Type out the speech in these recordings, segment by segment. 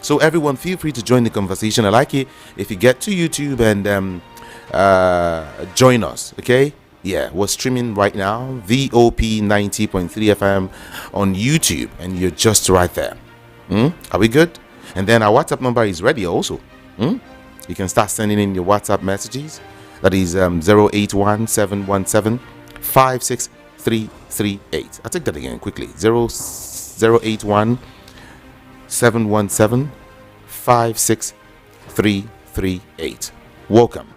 So everyone, feel free to join the conversation. I like it if you get to YouTube and join us. Okay. Yeah, we're streaming right now, VOP 90.3 FM on YouTube, and you're just right there. Are we good? And then our WhatsApp number is ready also. You can start sending in your WhatsApp messages. That is 081-717-56338. I'll take that again quickly. 081-717-56338. Welcome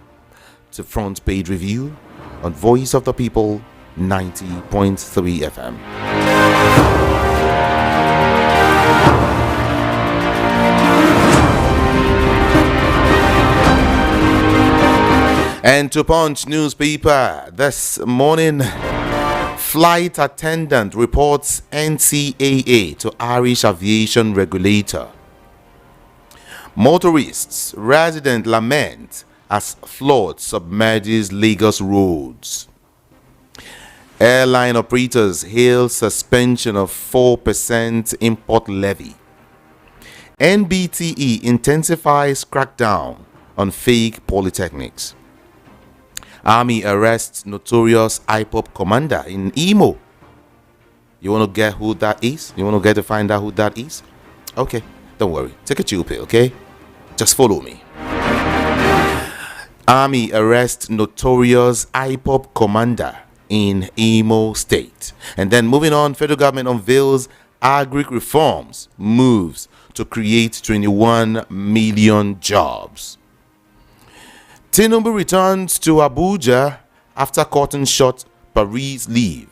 to Front Page Review on Voice of the People 90.3 FM. And to Punch newspaper this morning, flight attendant reports NCAA to Irish aviation regulator. Motorists, resident lament as flood submerges Lagos roads. Airline operators hail suspension of 4% import levy. NBTE intensifies crackdown on fake polytechnics. Army arrests notorious IPOP commander in Imo. You want to get who that is? You want to get to find out who that is? Okay, don't worry. Take a chill pill, okay? Just follow me. Army arrests notorious IPOP commander in Imo State. And then moving on, federal government unveils agric reforms, moves to create 21 million jobs. Tinubu returns to Abuja after cutting short Paris leave.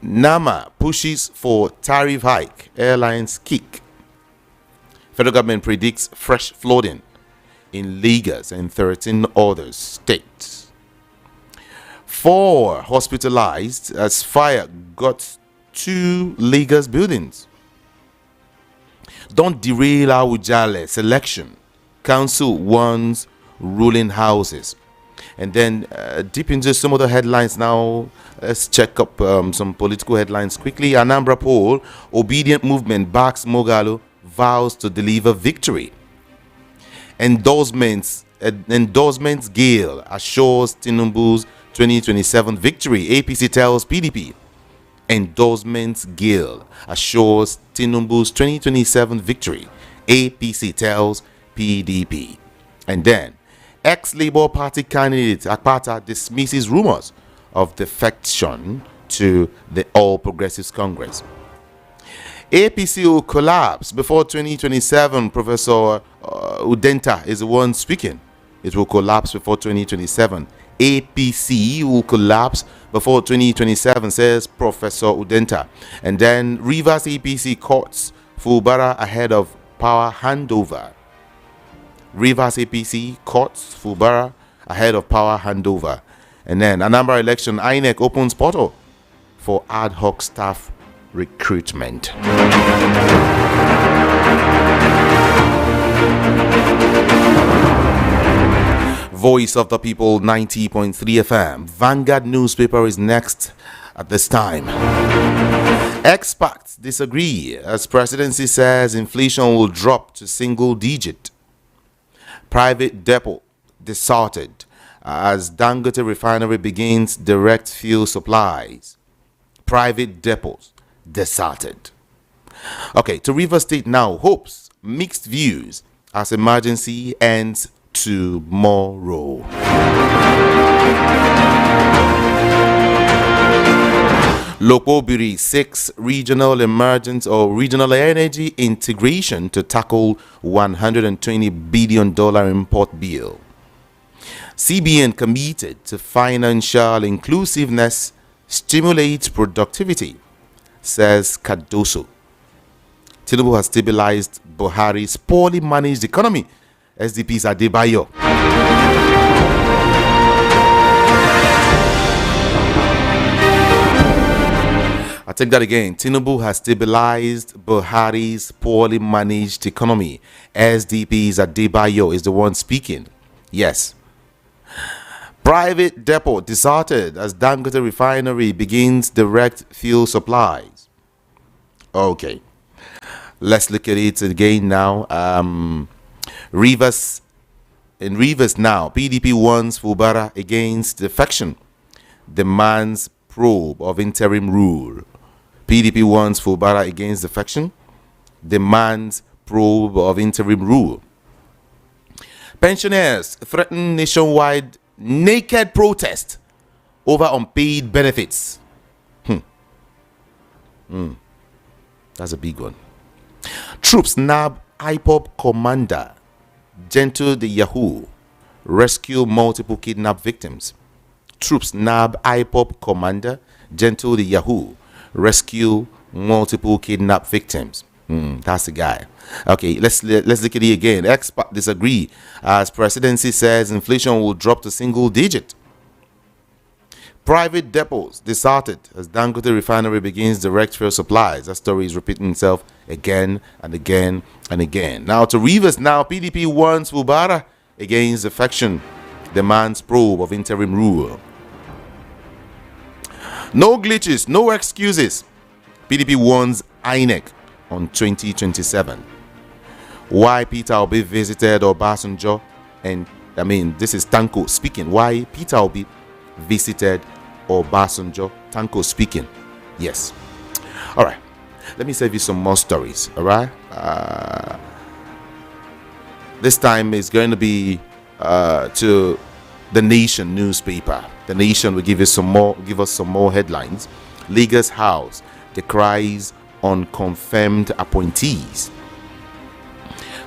Nama pushes for tariff hike, airlines kick. Federal government predicts fresh flooding in Lagos and 13 other states. 4 hospitalized as fire got 2 Lagos buildings. Don't derail Awujale selection. Council warns ruling houses. And then deep into some of the headlines now. Let's check up some political headlines quickly. Anambra poll, obedient movement backs Moghalu, vows to deliver victory. Endorsements gale assures Tinubu's 2027 victory. APC tells PDP. Endorsements gale assures Tinubu's 2027 victory. APC tells PDP. And then ex-Labour Party candidate Akpata dismisses rumors of defection to the All Progressives Congress. APC will collapse before 2027. Professor Udenta is the one speaking. It will collapse before 2027. APC will collapse before 2027, says Professor Udenta. And then Rivers APC courts Fubara ahead of power handover. Rivers APC courts Fubara ahead of power handover. And then Anambra election, INEC opens portal for ad hoc staff recruitment. Voice of the People 90.3 FM. Vanguard newspaper is next at this time. Experts disagree as presidency says inflation will drop to single digit. Private depot deserted as Dangote refinery begins direct fuel supplies. Private depots deserted. Okay, to Rivers State now hopes mixed views as emergency ends tomorrow. Lokobiri seeks regional emergence or regional energy integration to tackle $120 billion import bill. CBN committed to financial inclusiveness stimulates productivity, says Cardoso. Tinubu has stabilized Buhari's poorly managed economy. SDP's Adebayo. I'll take that again. Tinubu has stabilized Buhari's poorly managed economy. SDP's Adebayo is the one speaking. Yes. Private depot deserted as Dangote refinery begins direct fuel supplies. Okay. Let's look at it again now. Rivers now, PDP warns Fubara against defection, demands probe of interim rule. PDP warns Fubara against defection, demands probe of interim rule. Pensioners threaten nationwide naked protest over unpaid benefits. That's a big one. Troops nab IPOB commander Gentle the Yahoo, rescue multiple kidnap victims. Troops nab IPOB commander Gentle the Yahoo, rescue multiple kidnap victims. That's the guy. Okay, let's look at it again. Experts disagree as presidency says inflation will drop to single digit. Private depots deserted as Dangote refinery begins direct fuel supplies. That story is repeating itself again and again and again. Now to Rivers now, PDP warns Fubara against defection, demands probe of interim rule. No glitches, no excuses. PDP warns INEC on 2027. Why Peter Obi visited Obasanjo, and this is Tanko speaking. Why Peter Obi visited Obasanjo. Tanko speaking. Yes. All right. Let me save you some more stories. All right. This time is going to be to the Nation newspaper. The Nation will give us some more headlines. Lagos House decries unconfirmed appointees.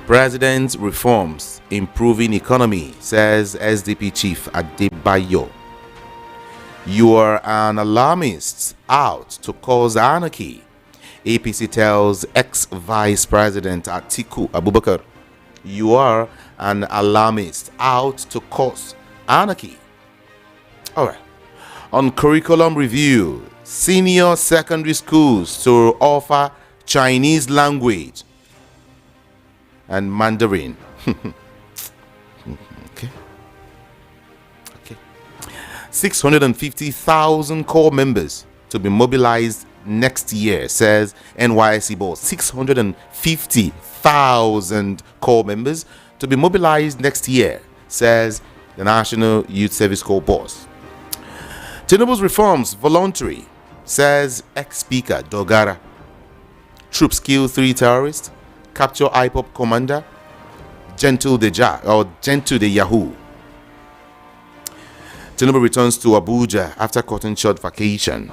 President reforms improving economy, says SDP chief Adebayo. You are an alarmist out to cause anarchy. APC tells ex-vice president Atiku Abubakar. You are an alarmist out to cause anarchy. All right. On curriculum review, senior secondary schools to offer Chinese language and Mandarin. Okay. 650,000 core members to be mobilized next year, says NYSC boss. 650,000 core members to be mobilized next year, says the National Youth Service Corps boss. Tinubu's reforms voluntary, says ex-speaker Dogara. Troops kill 3 terrorists, capture IPOB commander Gentle the Yahoo. Tinubu returns to Abuja after cutting short vacation.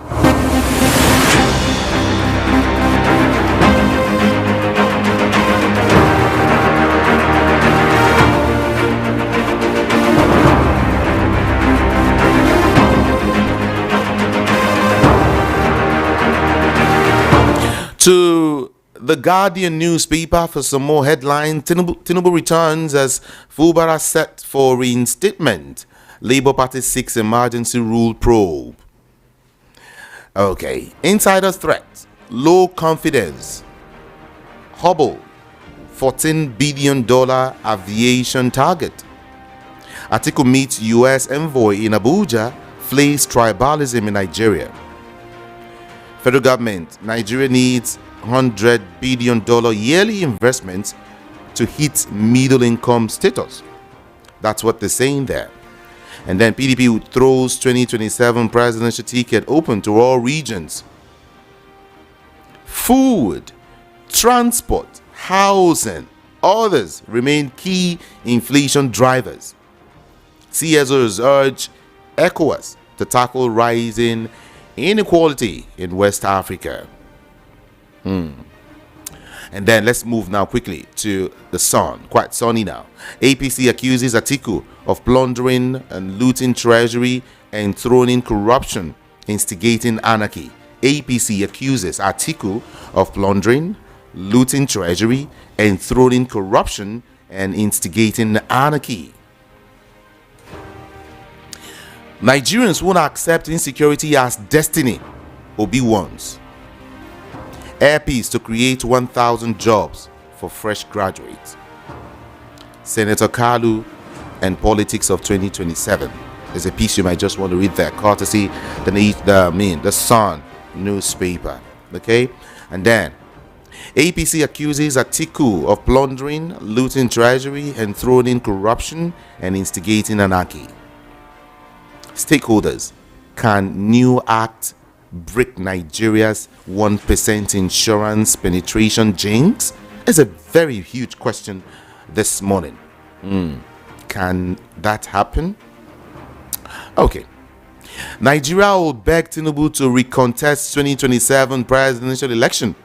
To the Guardian newspaper for some more headlines. Tinubu returns as Fubara set for reinstatement. Labour Party seeks emergency rule probe. Okay. Insider threat. Low confidence. Hubble. $14 billion aviation target. Atiku meets U.S. envoy in Abuja. Flays tribalism in Nigeria. Federal government. Nigeria needs $100 billion yearly investments to hit middle income status. That's what they're saying there. And then PDP throws 2027 presidential ticket open to all regions. Food, transport, housing, others remain key inflation drivers. CSOs urge ECOWAS to tackle rising inequality in West Africa. And then let's move now quickly to the Sun. Quite sunny now. APC accuses Atiku of plundering and looting treasury and throning corruption, instigating anarchy. APC accuses Atiku of plundering, looting treasury, and throning corruption and instigating anarchy. Nigerians won't accept insecurity as destiny. Obi warns. Air Peace to create 1,000 jobs for fresh graduates. Senator Kalu and politics of 2027. There's a piece you might just want to read there, courtesy the Sun newspaper. Okay, and then APC accuses Atiku of plundering, looting treasury, enthroning corruption, and instigating anarchy. Stakeholders, can new act break Nigeria's 1% insurance penetration jinx? It's a very huge question this morning. Can that happen? Okay. Nigeria will beg Tinubu to recontest 2027 presidential election.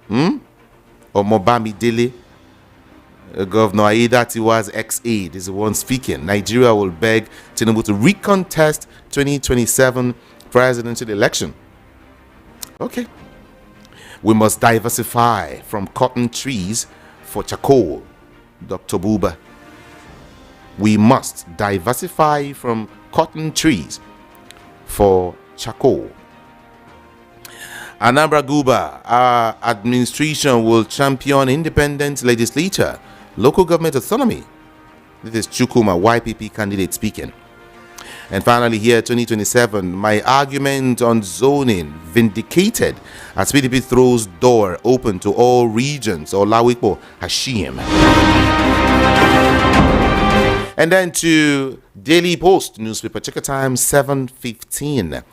Or Mobami Dele, Governor Aida Tiwa's ex-aide, is the one speaking. Nigeria will beg Tinubu to recontest 2027 presidential election. Okay. We must diversify from cotton trees for charcoal. Dr. Buba. We must diversify from cotton trees for charcoal. Anambra Guba, our administration will champion independent legislature, local government autonomy. This is Chukuma, YPP candidate speaking. And finally here, 2027, my argument on zoning vindicated as PDP throws door open to all regions. Olawipo Hashim. And then to Daily Post newspaper, checker time, 7:15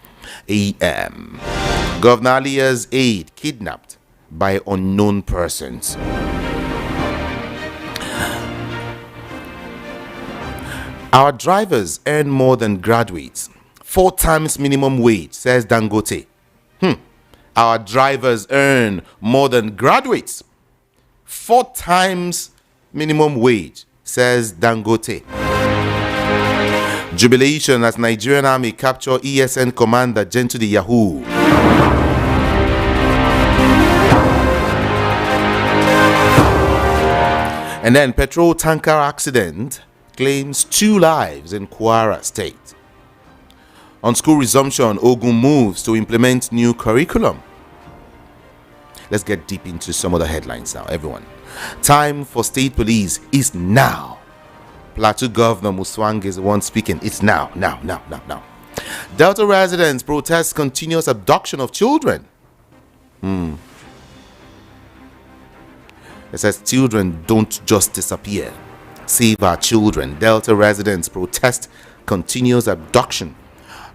a.m. Governor Alia's aide kidnapped by unknown persons. Our drivers earn more than graduates. 4 times minimum wage, says Dangote. Our drivers earn more than graduates. 4 times minimum wage, says Dangote. Jubilation as Nigerian Army capture ESN commander Gentle the Yahoo. And then petrol tanker accident claims 2 lives in Kwara State. On school resumption, Ogun moves to implement new curriculum. Let's get deep into some of the headlines now, everyone. Time for state police is now. Plateau Governor Muswang is the one speaking. It's now. Delta residents protest continuous abduction of children. It says children don't just disappear. Save our children. Delta residents protest continuous abduction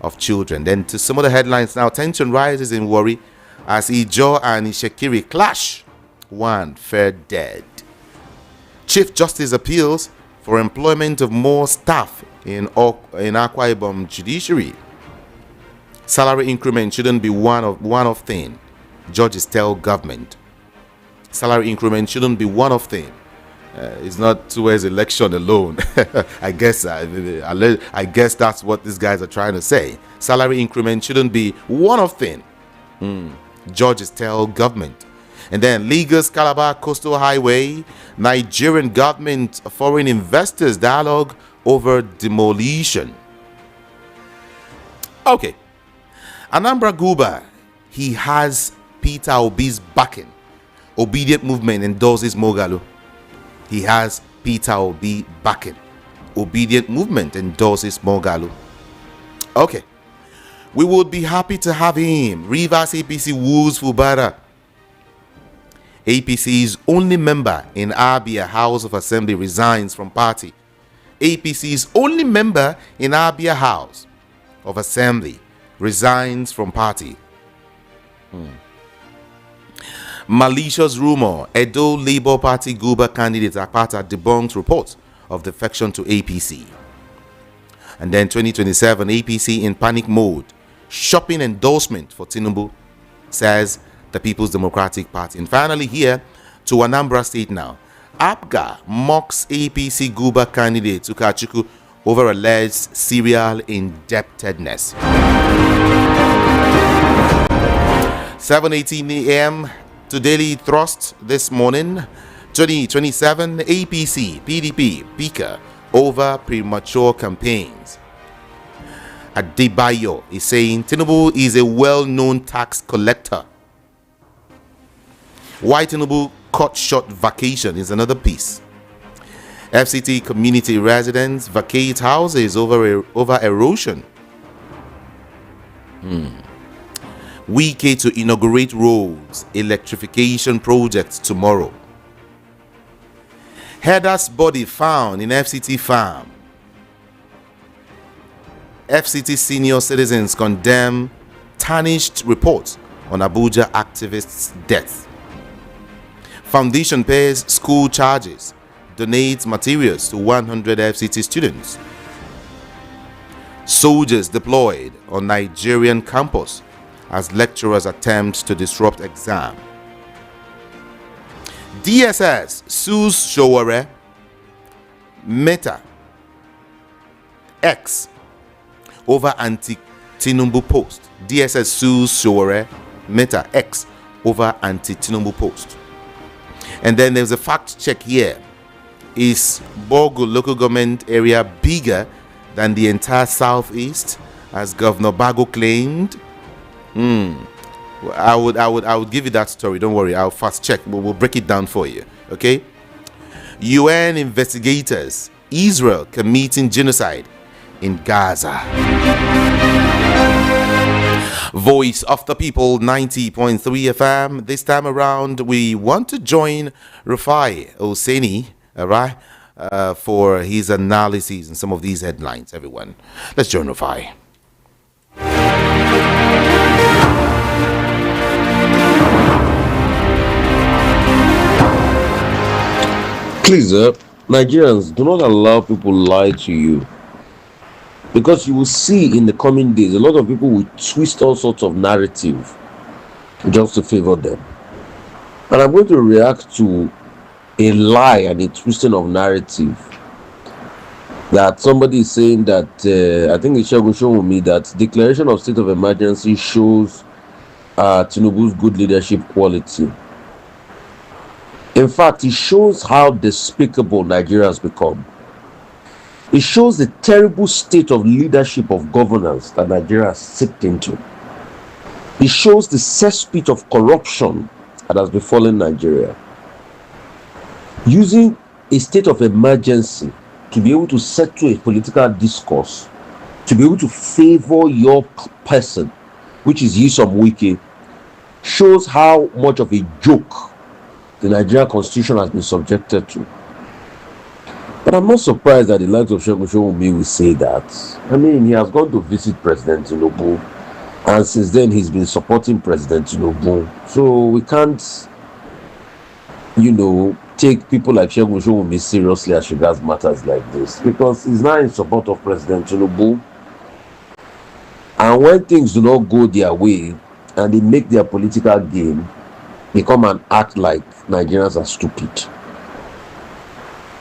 of children. Then to some of the headlines now. Tension rises in Warri as Ijo and Ishekiri clash. 1 fell dead. Chief Justice appeals for employment of more staff in Akwa Ibom judiciary. Salary increment shouldn't be one-off thing. Judges tell government. Salary increment shouldn't be one-off thing. It's not towards election alone. I guess that's what these guys are trying to say. Salary increment shouldn't be one-off thing. Judges tell government. And then Lagos Calabar Coastal Highway, Nigerian government foreign investors dialogue over demolition. Okay. Anambra Guba, he has Peter Obi's backing. Obedient movement endorses Mogalo. He has Peter Obi backing. Obedient movement endorses Mogalo. Okay. We would be happy to have him. Rivers APC woos Fubara. APC's only member in Abia House of Assembly resigns from party. APC's only member in Abia House of Assembly resigns from party. Malicious rumor. Edo Labour Party Guba candidate Akpata debunks report of defection to APC. And then 2027 APC in panic mode. Shopping endorsement for Tinubu, says the People's Democratic Party. And finally here to Anambra State now. APGA mocks APC Guba candidate Ukachukwu over alleged serial indebtedness. 7:18 a.m. to Daily Thrust this morning. 2027 APC, PDP, Pika over premature campaigns. Adebayo is saying Tinubu is a well-known tax collector. Why Tinubu cut short vacation is another piece. FCT community residents vacate houses over erosion. Wike to inaugurate roads, electrification projects tomorrow. Header's body found in FCT farm. FCT senior citizens condemn tarnished report on Abuja activist's death. Foundation pays school charges, donates materials to 100 FCT students. Soldiers deployed on Nigerian campus as lecturers attempt to disrupt exam. DSS sues Showore, Meta, X over anti-Tinubu post. DSS sues Showore, Meta, X over anti-Tinubu post. And then there's a fact check here. Is Bogo local government area bigger than the entire southeast, as Governor Bago claimed? I would give you that story. Don't worry, I'll fast check. We'll break it down for you. Okay. UN investigators, Israel committing genocide in Gaza. Voice of the People 90.3 FM. This time around, we want to join Rufai Oseni, all right, for his analysis and some of these headlines. Everyone, let's join Rufai. Please, Nigerians, do not allow people lie to you. Because you will see in the coming days, a lot of people will twist all sorts of narrative just to favor them. And I'm going to react to a lie and a twisting of narrative that somebody is saying that, I think it shall show me that declaration of state of emergency shows Tinubu's good leadership quality. In fact, it shows how despicable Nigeria has become. It shows the terrible state of leadership of governance that Nigeria has sipped into. It shows the cesspit of corruption that has befallen Nigeria. Using a state of emergency to be able to settle a political discourse, to be able to favor your person, which is Yisom Wike, shows how much of a joke the Nigerian constitution has been subjected to. But I'm not surprised that the likes of Segun Showunmi will say that. I mean, he has gone to visit President Tinubu, and since then he's been supporting President Tinubu. So we can't, take people like Segun Showunmi seriously as regards matters like this, because he's not in support of President Tinubu. And when things do not go their way and they make their political game, they come and act like Nigerians are stupid.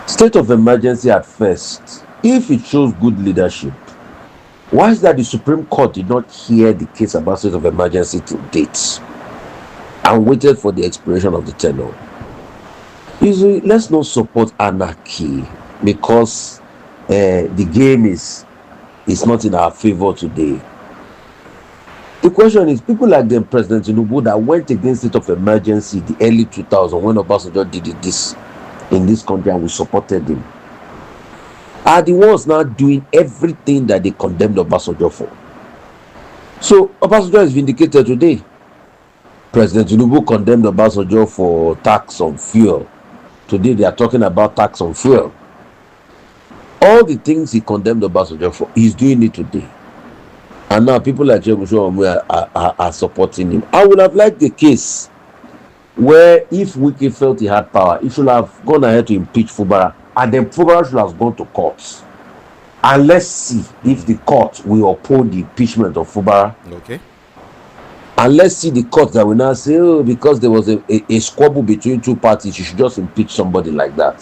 State of emergency at first, if it shows good leadership, why is that the Supreme Court did not hear the case about state of emergency to date and waited for the expiration of the tenure? Let's not support anarchy because the game is not in our favor today. The question is, people like them, President Tinubu, that went against state of emergency the early 2000s when Obasanjo did this in this country and we supported him, are the ones now doing everything that they condemned Obasanjo for. So Obasanjo is vindicated today. President Tinubu condemned Obasanjo for tax on fuel. Today they are talking about tax on fuel. All the things he condemned Obasanjo for, he's doing it today. And now people like Segun are supporting him. I would have liked the case where if Wike felt he had power, he should have gone ahead to impeach Fubara, and then Fubara should have gone to court. And let's see if the court will uphold the impeachment of Fubara. Okay. And let's see the court that will now say, oh, because there was a squabble between two parties, you should just impeach somebody like that.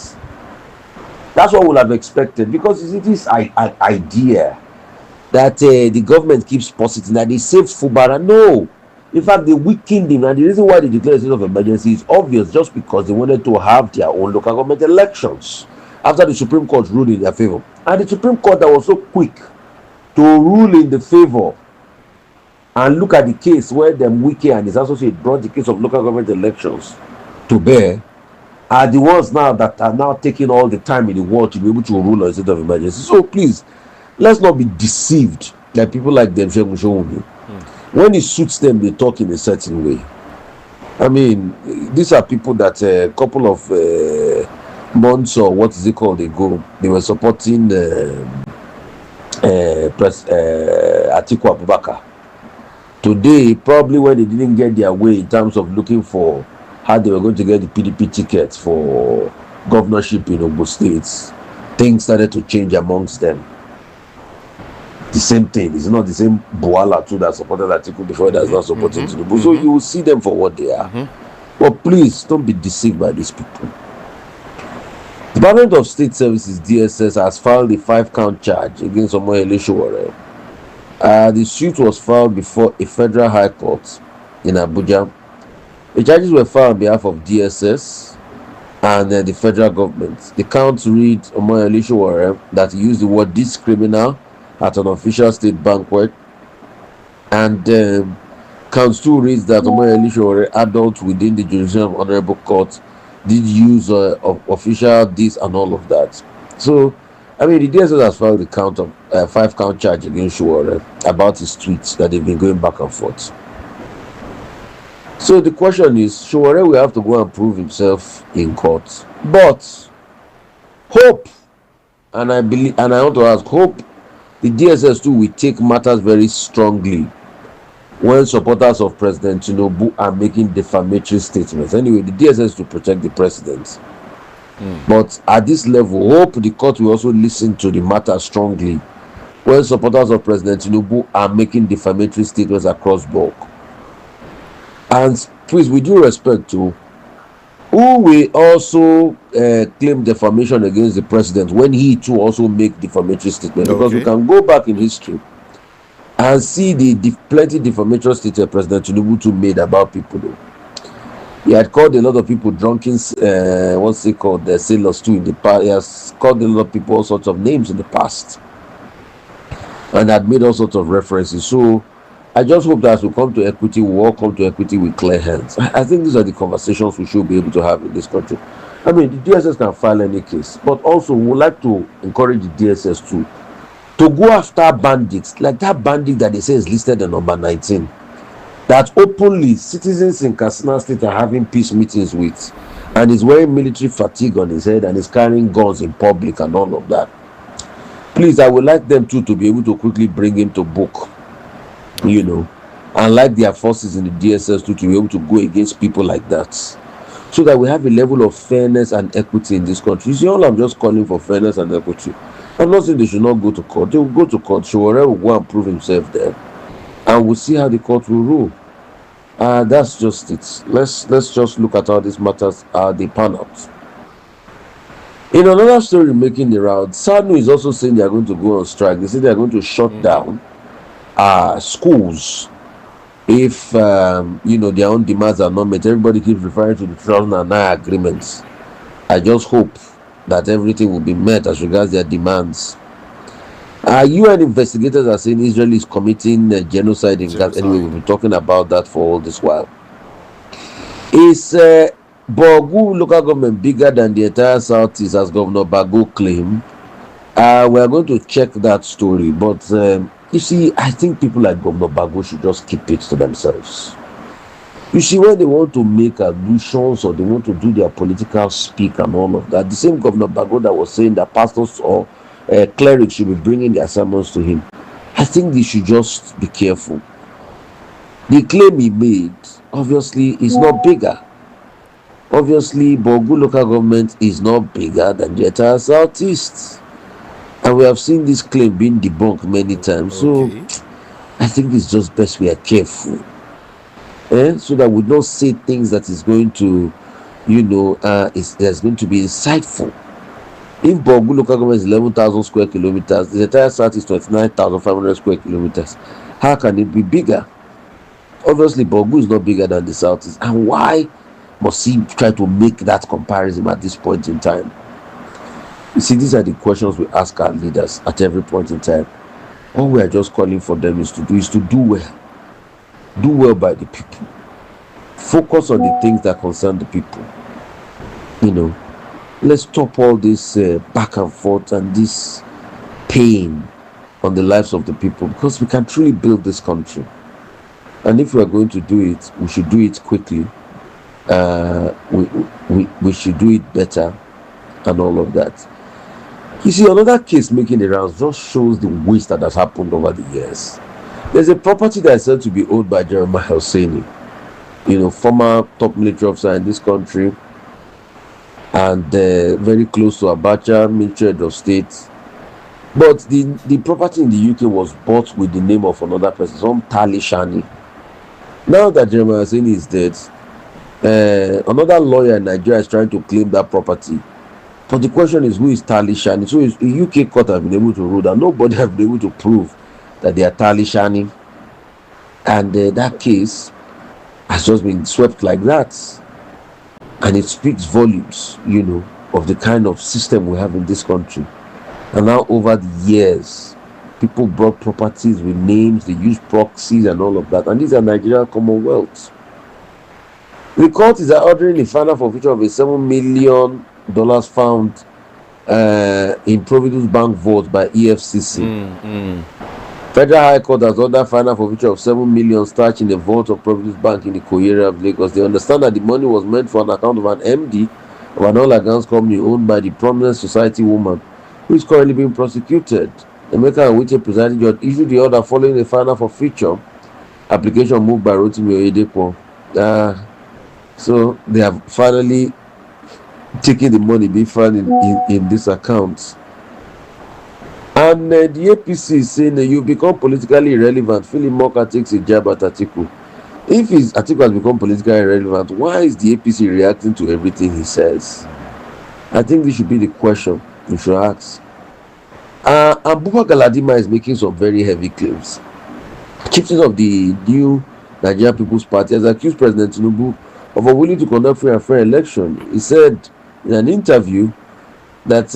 That's what we would have expected, because it is an idea that the government keeps positing that they saved Fubara. No. In fact, they weakened him, and the reason why they declared a state of emergency is obvious, just because they wanted to have their own local government elections after the Supreme Court ruled in their favor. And the Supreme Court that was so quick to rule in the favor and look at the case where them Wike and his associate brought the case of local government elections to bear are the ones now that are now taking all the time in the world to be able to rule on a state of emergency. So please, let's not be deceived like people like them Segun Showunmi. When it suits them, they talk in a certain way. I mean, these are people that a couple of months or what is it called ago, they were supporting Atiku Abubakar. Today, probably when they didn't get their way in terms of looking for how they were going to get the PDP tickets for governorship in Ogun State, things started to change amongst them. The same thing. It's not the same Boala too that supported Atiku before that's not supporting Tinubu. So you will see them for what they are. But please don't be deceived by these people. The Department of State Services (DSS) has filed a 5-count charge against Omoyele Sowore. The suit was filed before a federal high court in Abuja. The charges were filed on behalf of DSS and the federal government. The counts read Omoyele Sowore that he used the word "this criminal" at an official state banquet, and counts 2 reads that Omoyele Sowore, adult within the jurisdiction of honorable court, did use of official this and all of that. So, I mean, the DSS has filed a 5-count charge against Sowore about his tweets that they've been going back and forth. So the question is, Sowore will have to go and prove himself in court. But hope, and I believe, and I want to ask, hope the DSS too will take matters very strongly when supporters of President Tinubu are making defamatory statements. Anyway, the DSS to protect the president. But at this level, hope the court will also listen to the matter strongly when supporters of President Tinubu are making defamatory statements across board. And please, with due respect to who will also claim defamation against the president when he too also make defamatory statements, because we can go back in history and see the plenty defamatory statements President Tinubu too made about people. Though he had called a lot of people drunken, what's it called, the sailors too in the past. He has called a lot of people all sorts of names in the past, and had made all sorts of references. So I just hope that as we come to equity, we all come to equity with clear hands. I think these are the conversations we should be able to have in this country. I mean, the DSS can file any case, but also we would like to encourage the DSS to go after bandits, like that bandit that they say is listed at number 19, that openly citizens in Katsina State are having peace meetings with, and is wearing military fatigue on his head and is carrying guns in public and all of that. Please, I would like them to be able to quickly bring him to book, you know, and like their forces in the DSS to be able to go against people like that, so that we have a level of fairness and equity in this country. See, all I'm just calling for fairness and equity. I'm not saying they should not go to court. They will go to court. Sowore will go and prove himself there, and we'll see how the court will rule. That's just it. Let's just look at how these matters they pan out. In another story making the round, SANU is also saying they are going to go on strike. They say they are going to shut down schools if their own demands are not met. Everybody keeps referring to the 2009 agreements. I just hope that everything will be met as regards their demands. UN investigators are saying Israel is committing genocide in Gaza. Anyway, we've been talking about that for all this while. Is Bogu local government bigger than the entire Southeast, as Governor Bago claimed? We are going to check that story, but you see, I think people like Governor Bago should just keep it to themselves. You see, when they want to make allusions or they want to do their political speak and all of that, the same Governor Bago that was saying that pastors or clerics should be bringing their sermons to him, I think they should just be careful. The claim he made, obviously, is not bigger. Obviously, Bogu local government is not bigger than the entire Southeast. And we have seen this claim being debunked many times. So I think it's just best we are careful. So that we don't say things that is going to, there's going to be insightful. If Bogu local government is 11,000 square kilometers, the entire South is 29,500 square kilometers, how can it be bigger? Obviously, Bogu is not bigger than the Southeast. And why must he try to make that comparison at this point in time? You see, these are the questions we ask our leaders at every point in time. All we are just calling for them is to do well. Do well by the people. Focus on the things that concern the people. Let's stop all this back and forth and this pain on the lives of the people, because we can truly build this country. And if we are going to do it, we should do it quickly. We should do it better and all of that. You see, another case making the rounds just shows the waste that has happened over the years. There's a property that is said to be owned by Rufai Oseni, former top military officer in this country, and very close to Abacha, Ministry of State. But the property in the UK was bought with the name of another person, some Tali Shani. Now that Rufai Oseni is dead, another lawyer in Nigeria is trying to claim that property. But the question is, who is Tali Shani? So the UK court have been able to rule that nobody have been able to prove that they are Tali Shani. And that case has just been swept like that. And it speaks volumes, of the kind of system we have in this country. And now over the years, people brought properties with names, they used proxies and all of that. And these are Nigerian Commonwealth. The court is ordering the final forfeiture of a $7 million found in Providence Bank vault by EFCC. Federal High Court has ordered final forfeiture of $7 million stashed in the vault of Providence Bank in the Koyere of Lagos. They understand that the money was meant for an account of an MD of an oil and gas company owned by the prominent society woman who is currently being prosecuted. Emeka Awite presiding judge issued the order following the final forfeiture application moved by Rotimi Oyedepo. So they have finally taken the money being found in this account. And the APC is saying that you become politically irrelevant. Philip Moka takes a jab at Atiku. If Atiku has become politically irrelevant, why is the APC reacting to everything he says? I think this should be the question we should ask. And Abubakar Galadima is making some very heavy claims. Chieftain of the new Nigerian People's Party has accused President Tinubu of unwilling to conduct free and fair election. He said in an interview that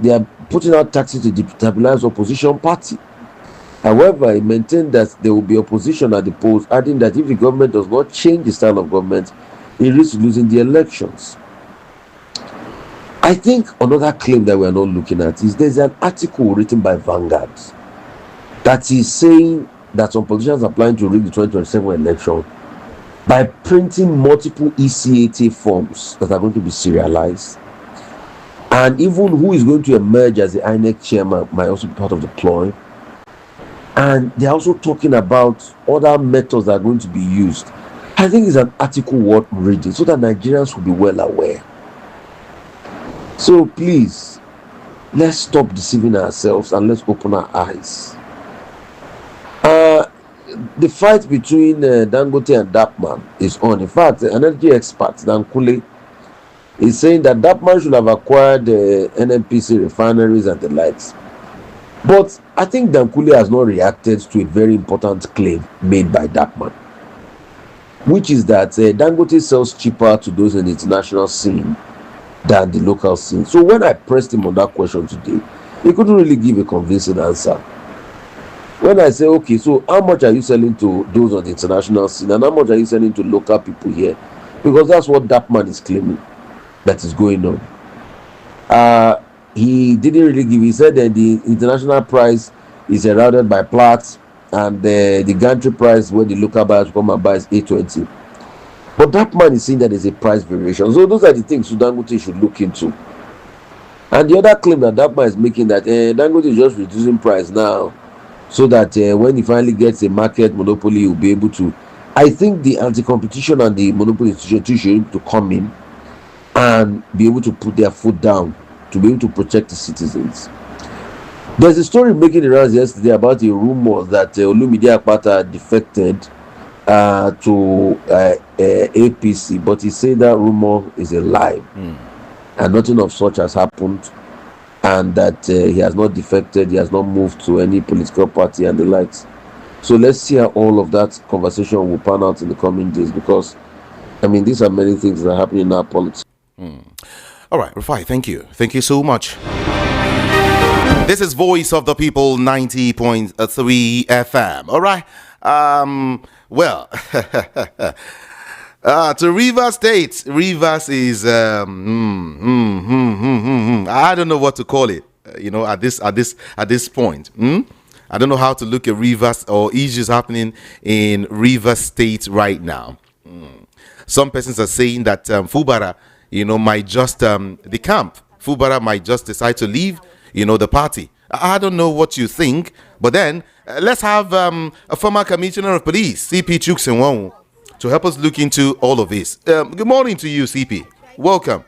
they are putting out taxes to destabilize opposition party. However, he maintained that there will be opposition at the polls, adding that if the government does not change the style of government, it risks losing the elections. I think another claim that we are not looking at is there's an article written by Vanguard that is saying that some politicians are planning to rig the 2027 election by printing multiple ECAT forms that are going to be serialized. And even who is going to emerge as the INEC chairman might also be part of the ploy. And they're also talking about other methods that are going to be used. I think it's an article worth reading so that Nigerians will be well aware. So please, let's stop deceiving ourselves and let's open our eyes. The fight between Dangote and Dapman is on. In fact, an energy expert, Dan Kule, is saying that Dapman should have acquired NNPC refineries and the likes. But I think Dankule has not reacted to a very important claim made by Dapman, which is that Dangote sells cheaper to those in the international scene than the local scene. So when I pressed him on that question today, he couldn't really give a convincing answer. When I say, okay, so how much are you selling to those on the international scene and how much are you selling to local people here? Because that's what Dapman is claiming that is going on. He didn't really give. He said that the international price is eroded by Platts and the gantry price where the local buyers come and buy is 820. But that man is saying that there's a price variation. So those are the things Dangote should look into. And the other claim that man is making that Dangote is just reducing price now so that when he finally gets a market monopoly, he'll be able to. I think the anti-competition and the monopoly institution should be able to come in and be able to put their foot down to be able to protect the citizens. There's a story making the rounds yesterday about a rumor that Olumide Akpata defected to APC, but he said that rumor is a lie and nothing of such has happened, and that he has not defected, he has not moved to any political party and the likes. So let's see how all of that conversation will pan out in the coming days, because I mean these are many things that are happening in our politics. All right, Rufai, thank you. Thank you so much. This is Voice of the People 90.3 FM. All right. Well, to Rivers State. Rivers is I don't know what to call it. At this point. I don't know how to look at Rivers or issues happening in Rivers State right now. Some persons are saying that Fubara, might just the camp. Fubara might just decide to leave, the party. I don't know what you think, but then let's have a former commissioner of police, CP Chuksenwong, to help us look into all of this. Good morning to you, CP. Welcome.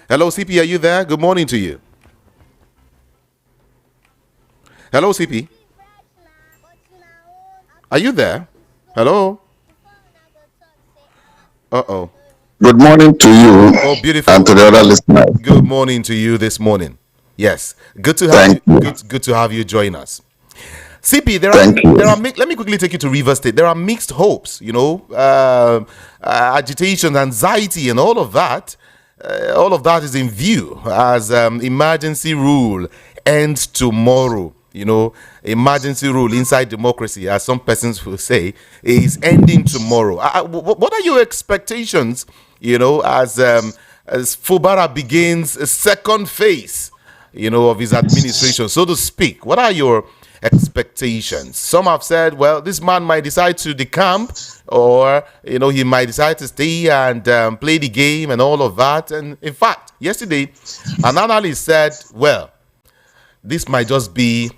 Hello, CP. Are you there? Good morning to you. Hello, CP. Are you there? Hello. Uh-oh. Good morning to you. Oh, beautiful. And to the other listeners. Good morning to you this morning. Yes. Good to have you. Good to have you join us. CP, there are let me quickly take you to Rivers State. There are mixed hopes, agitation, anxiety, and all of that. All of that is in view as emergency rule ends tomorrow. Emergency rule inside democracy, as some persons will say, is ending tomorrow. What are your expectations, as Fubara begins a second phase, of his administration, so to speak? What are your expectations? Some have said, well, this man might decide to decamp, or, he might decide to stay and play the game and all of that. And in fact, yesterday, an analyst said, well, this might just be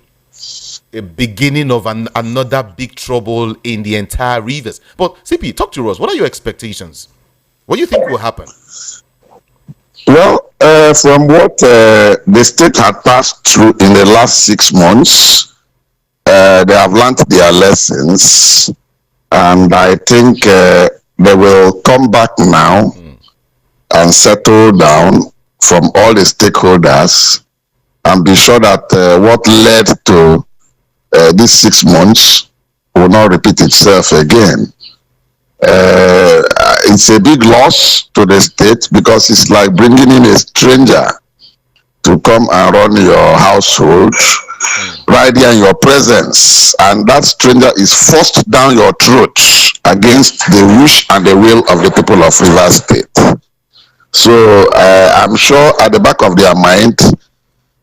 a beginning of another big trouble in the entire Rivers. But CP, talk to us. What are your expectations? What do you think will happen? Well, from what the state had passed through in the last 6 months, they have learned their lessons, and I think they will come back now and settle down from all the stakeholders and be sure that what led to these 6 months will not repeat itself again. It's a big loss to the state because it's like bringing in a stranger to come and run your household right here in your presence, and that stranger is forced down your throat against the wish and the will of the people of Rivers State. So I'm sure at the back of their mind,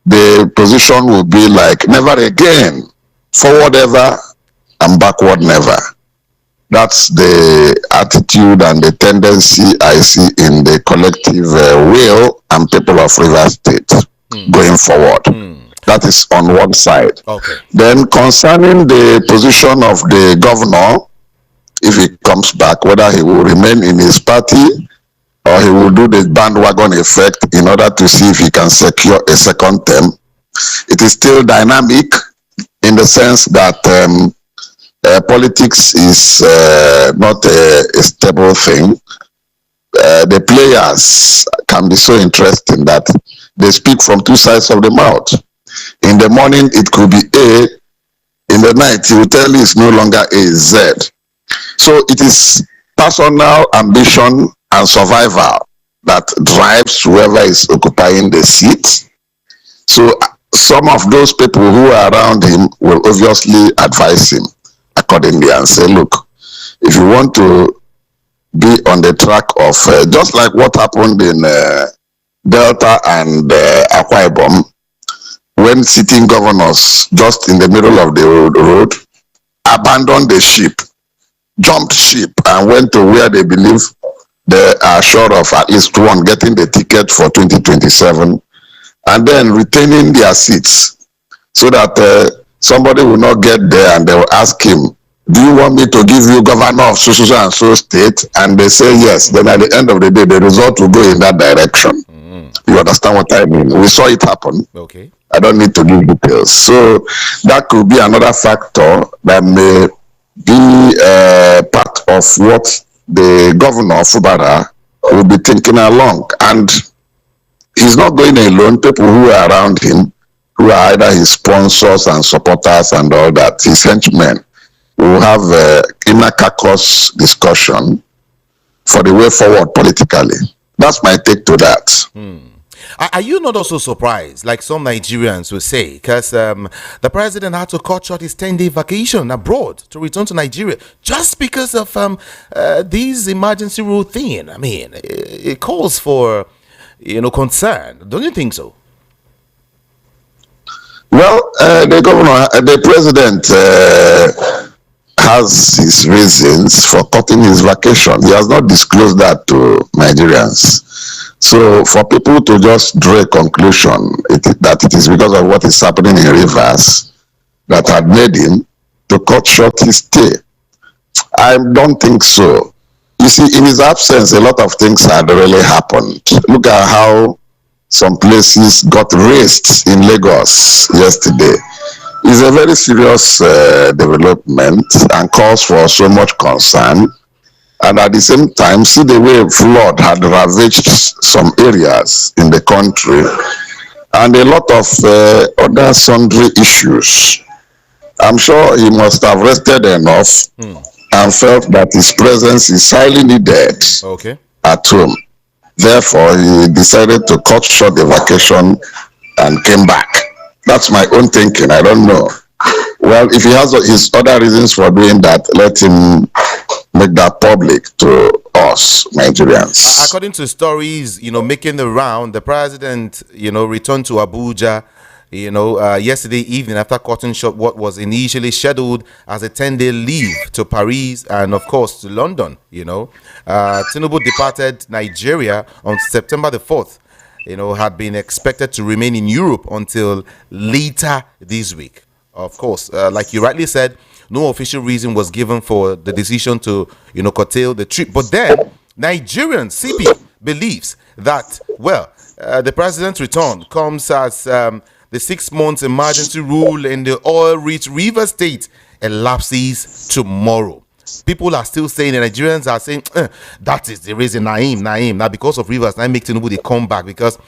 the position will be like never again, forward ever and backward never. That's the attitude and the tendency I see in the collective will and people of Rivers State going forward. That is on one side. Okay. Then concerning the position of the governor, if he comes back, whether he will remain in his party or he will do the bandwagon effect in order to see if he can secure a second term, it is still dynamic in the sense that politics is not a stable thing. The players can be so interesting that they speak from two sides of the mouth. In the morning, it could be A. In the night, he will tell you it's no longer A, Z. So it is personal ambition and survival that drives whoever is occupying the seat. So some of those people who are around him will obviously advise him accordingly and say, look, if you want to be on the track of, just like what happened in Delta and Akwa Ibom, when sitting governors just in the middle of the road abandoned the ship, jumped ship, and went to where they believe they are sure of at least one getting the ticket for 2027, and then retaining their seats so that somebody will not get there and they will ask him, do you want me to give you governor of so and so state? And they say yes. Then at the end of the day, the result will go in that direction. You understand what I mean? We saw it happen. Okay. I don't need to give details. So that could be another factor that may be part of what the governor Fubara will be thinking along. And he's not going alone. People who are around him, who are either his sponsors and supporters and all that, his henchmen, will have inner caucus discussion for the way forward politically. That's my take to that. Are you not also surprised, like some Nigerians will say, because the president had to cut short his 10-day vacation abroad to return to Nigeria just because of this emergency rule thing? I mean, it calls for, concern. Don't you think so? Well, the governor, the president has his reasons for cutting his vacation. He has not disclosed that to Nigerians. So for people to just draw a conclusion that it is because of what is happening in Rivers that had made him to cut short his stay, I don't think so. You see, in his absence, a lot of things had really happened. Look at how some places got razed in Lagos yesterday. It's a very serious development and calls for so much concern. And at the same time, see the way flood had ravaged some areas in the country and a lot of other sundry issues. I'm sure he must have rested enough and felt that his presence is highly needed at home. Therefore, he decided to cut short the vacation and came back. That's my own thinking. I don't know. Well, if he has his other reasons for doing that, let him make that public to us, Nigerians. According to stories, making the round, the president, returned to Abuja, yesterday evening after cutting short what was initially scheduled as a 10-day leave to Paris and, of course, to London. Tinubu departed Nigeria on September the 4th. Had been expected to remain in Europe until later this week. Of course, like you rightly said, no official reason was given for the decision to, curtail the trip. But then, Nigerian CP believes that, the president's return comes as the 6 months emergency rule in the oil-rich River State elapses tomorrow. People are still saying, the Nigerians are saying, that is the reason Naim. Now, because of Rivers, now make Tinubu they come back because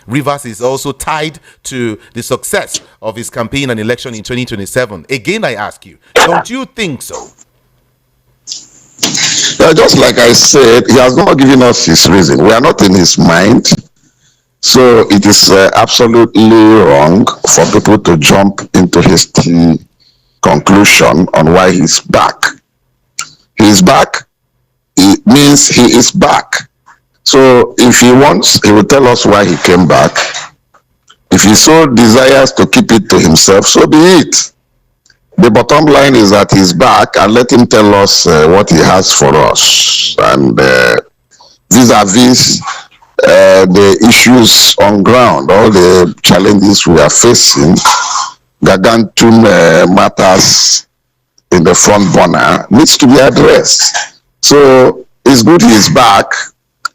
Rivers is also tied to the success of his campaign and election in 2027. Again, I ask you, don't you think so? Just like I said, he has not given us his reason. We are not in his mind. So it is absolutely wrong for people to jump into hasty conclusion on why he's back. He's back. It means he is back. So if he wants, he will tell us why he came back. If he so desires to keep it to himself, so be it. The bottom line is that he's back, and let him tell us what he has for us. And vis-a-vis the issues on ground, all the challenges we are facing, gargantuan matters in the front burner needs to be addressed. So it's good he's back.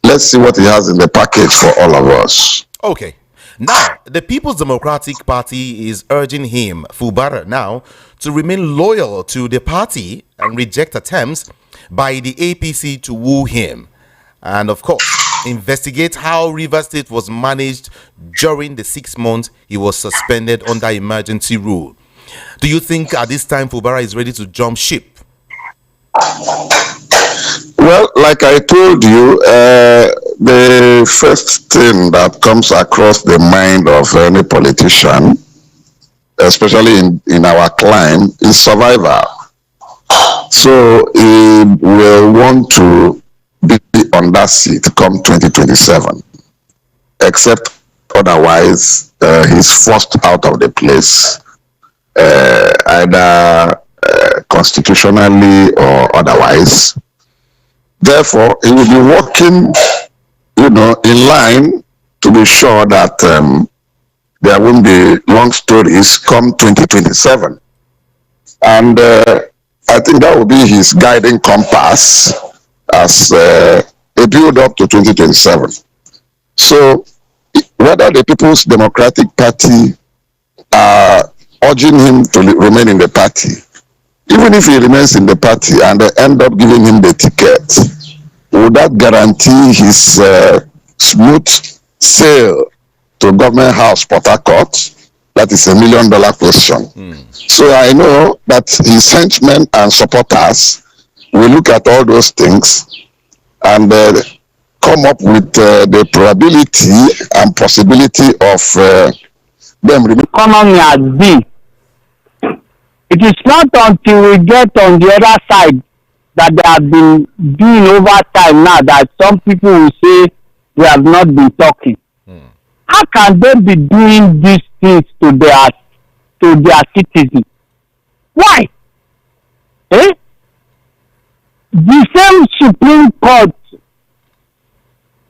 Let's see what he has in the package for all of us. Okay. Now, the People's Democratic Party is urging him, Fubara, now to remain loyal to the party and reject attempts by the APC to woo him. And of course, investigate how Rivers State was managed during the 6 months he was suspended under emergency rule. Do you think at this time Fubara is ready to jump ship? Well, like I told you, the first thing that comes across the mind of any politician, especially in our climb, is survival. So he will want to be on that seat come 2027, except otherwise he's forced out of the place, either constitutionally or otherwise. Therefore, he will be working, in line to be sure that there won't be long stories come 2027. And I think that will be his guiding compass as a build up to 2027. So whether the People's Democratic Party are urging him to remain in the party, even if he remains in the party and they end up giving him the ticket, would that guarantee his smooth sail to Government House, Port Harcourt? That is $1 million question. So I know that his henchmen and supporters will look at all those things and come up with the probability and possibility of them. Economy has been. It is not until we get on the other side that they have been doing over time now that some people will say they have not been talking. How can they be doing these things to their to their citizens. Why? Eh? The same Supreme Court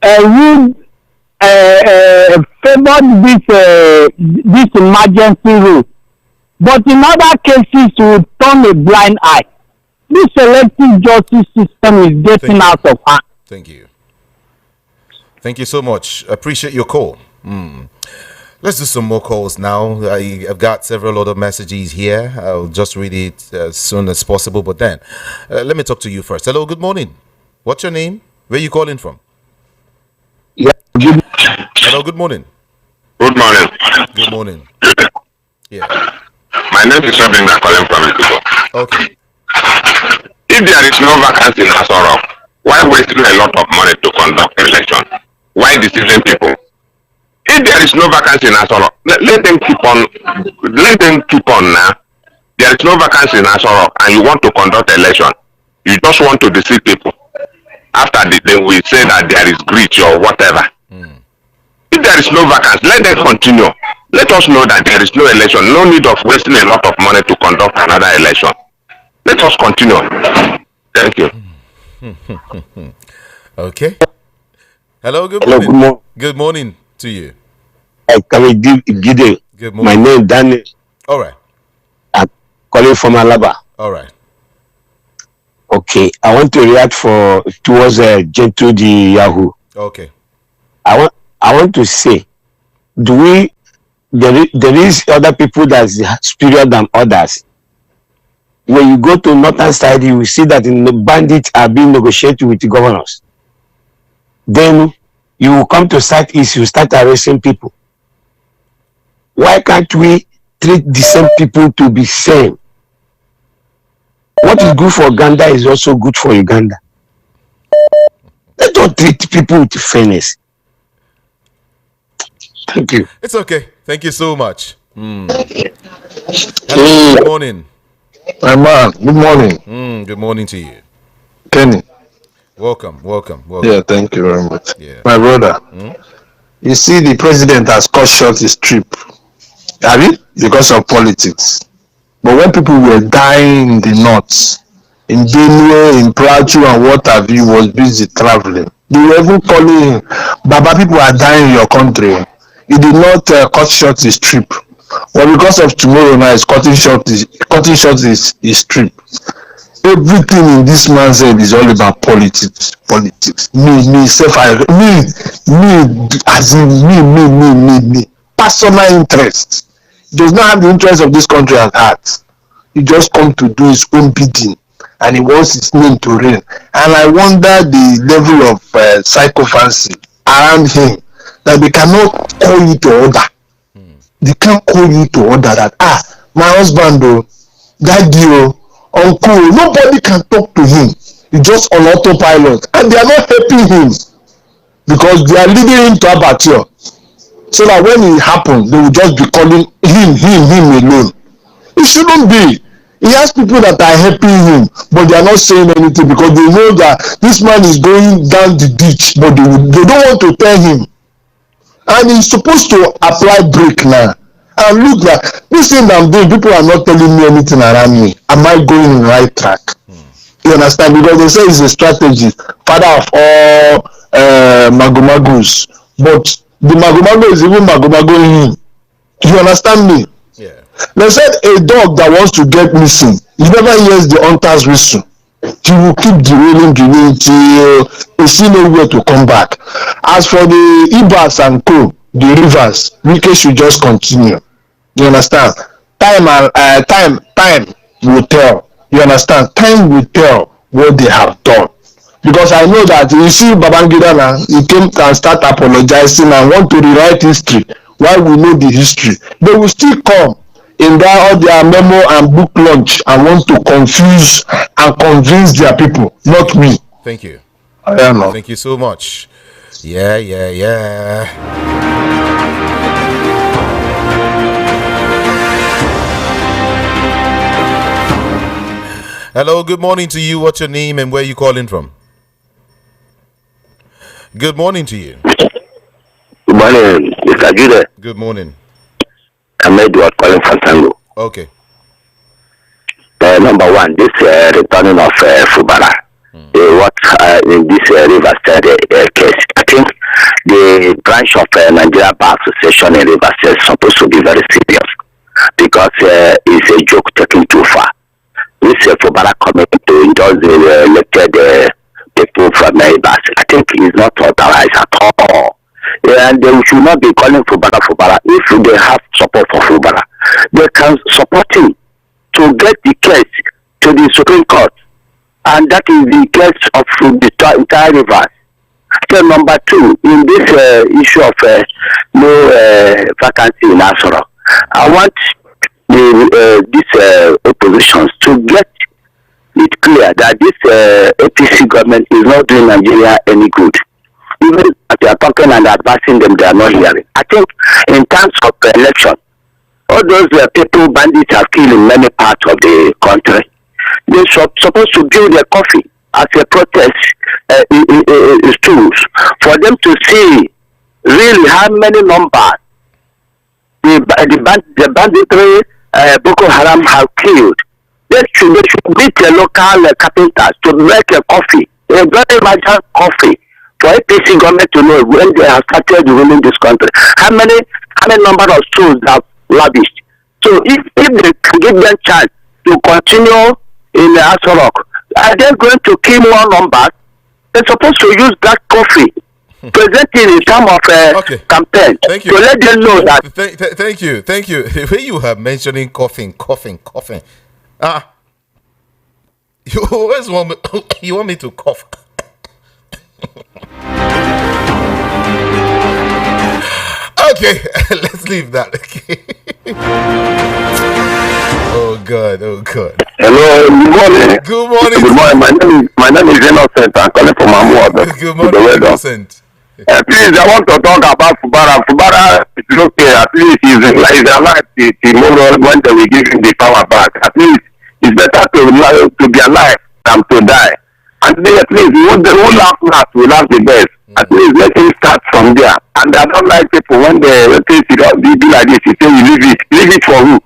ruled favored this emergency rule, but in other cases will turn a blind eye. This selective justice system is getting out of hand. Thank you. Thank you so much. Appreciate your call. Let's do some more calls now. I've got several other messages here. I'll just read it as soon as possible. But then, let me talk to you first. Hello, good morning. What's your name? Where are you calling from? Yeah. Hello, good morning. Good morning. Good morning. Yeah. My name is Robin. I'm calling from Itubo. Okay. If there is no vacancy in Asoro, why wasting a lot of money to conduct election? Why deceiving people? If there is no vacancy in Asoro, let them keep on. Let them keep on now. There is no vacancy in Asoro, and you want to conduct election. You just want to deceive people. After then we say that there is breach or whatever. If there is no vacancy, let them continue. Let us know that there is no election. No need of wasting a lot of money to conduct another election. Let us continue. Thank you. Okay. Hello, good Hello, morning. Good morning to you. Can we give Gide? Good My morning. name Daniel. All right. I'm calling from Alaba. All right. Okay, I want to react towards Gentle the Yahoo. Okay. I want to say, there is other people that's superior than others. When you go to northern side, you will see that the bandits are being negotiated with the governors. Then you will come to southeast, you start arresting people. Why can't we treat the same people to be same? What is good for Uganda is also good for Uganda. Let's not treat people with fairness. Thank you. It's okay. Thank you so much. Hello, good morning. My man, good morning. Good morning to you. Kenny. Welcome. Yeah, thank you very much. Yeah. My brother, you see, the president has cut short his trip. Have you? Because of politics. But when people were dying in the north, in Benue, in Plateau, and what have you, was busy traveling. They were even calling him, Baba, people are dying in your country. He did not cut short his trip. Well, because of tomorrow now, he's cutting short his trip. Everything in this man's head is all about politics. Me. Personal interest. He does not have the interest of this country at heart. He just come to do his own bidding, and he wants his name to reign. And I wonder the level of psychophancy around him, that they cannot call you to order. They can't call you to order that, my husband, daddy, uncle, nobody can talk to him. He's just on autopilot, and they are not helping him because they are leading him to abattoir. So that when it happens, they will just be calling him alone. It shouldn't be. He has people that are helping him, but they are not saying anything because they know that this man is going down the ditch, but they don't want to tell him. And he's supposed to apply brake now. And look, like this thing I'm doing, people are not telling me anything around me. Am I going in the right track? You understand? Because they say it's a strategy, father of all magomagos. But the magomago is even magomagoing him. You understand me? Yeah. They said a dog that wants to get missing, he never hears the hunter's whistle. He will keep derailing till he see nowhere to come back. As for the Ibas and Co, the rivers, Wike should just continue. You understand? Time will tell. You understand? Time will tell what they have done. Because I know that you see Babangida now, he came and start apologizing and want to rewrite history while we know the history. They will still come in all their memo and book launch and want to confuse and convince their people, not me. Thank you. I am not. Thank you so much. Yeah. Hello, good morning to you. What's your name and where are you calling from? Good morning to you. Good morning, Mr. Jude. Good morning. I'm Edward calling from Tango. Okay. Number one, this returning of Fubara. What in this River State case? I think the branch of Nigeria Bar Association in River State is supposed to be very serious because it's a joke taken too far. This Fubara coming to endorse the elected people from Rivers, I think is not authorized at all. And they should not be calling Fubara. If they have support for Fubara, they can support him to get the case to the Supreme Court, and that is the case of the entire Rivers. So number two, in this issue of no vacancy in Asoro, I want these oppositions to get it clear that this APC government is not doing Nigeria any good. Even if they are talking and advising them, they are not hearing. I think in terms of election, all those people bandits are killed in many parts of the country. They're supposed to build a coffee as a protest tools for them to see really how many numbers the banditry Boko Haram have killed. They should meet the local carpenters to make a coffee, a very major coffee, for APC government to know when they have started ruling this country. How many number of schools have lavished? So if they can give them chance to continue in the Asorok, are they going to kill more numbers? They're supposed to use that coffee, present it in terms of campaign. Thank you. To let them know that. Thank you. The way you have mentioning coughing. You always want me to cough. Okay, let's leave that. Okay. Oh God. Hello, good morning. My name is Innocent. I'm calling from Amuad. Good morning, Innocent. Please, I want to talk about Fubara. Fubara is okay. At least he's alive tomorrow when they will give him the power back. At least it's better to be alive than to die. And then at least the whole last will have the best. At least let him start from there. And I don't like people when they do like this. You say you leave it for who?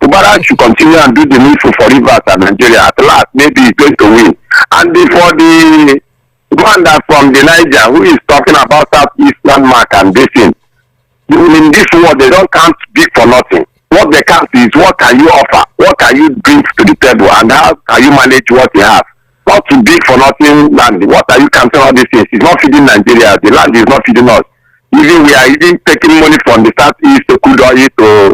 Fubara should continue and do the needful for Rivers and Nigeria. At last, maybe he's going to win. And for the one that from the Niger who is talking about Southeast landmark and basin, in this world they don't count big for nothing. What they count is what can you offer, what can you bring to the table, and how can you manage what you have. Not too big for nothing land. What are you counting all these things? It's not feeding Nigeria. The land is not feeding us. Even we are even taking money from the Southeast to Kudoyi to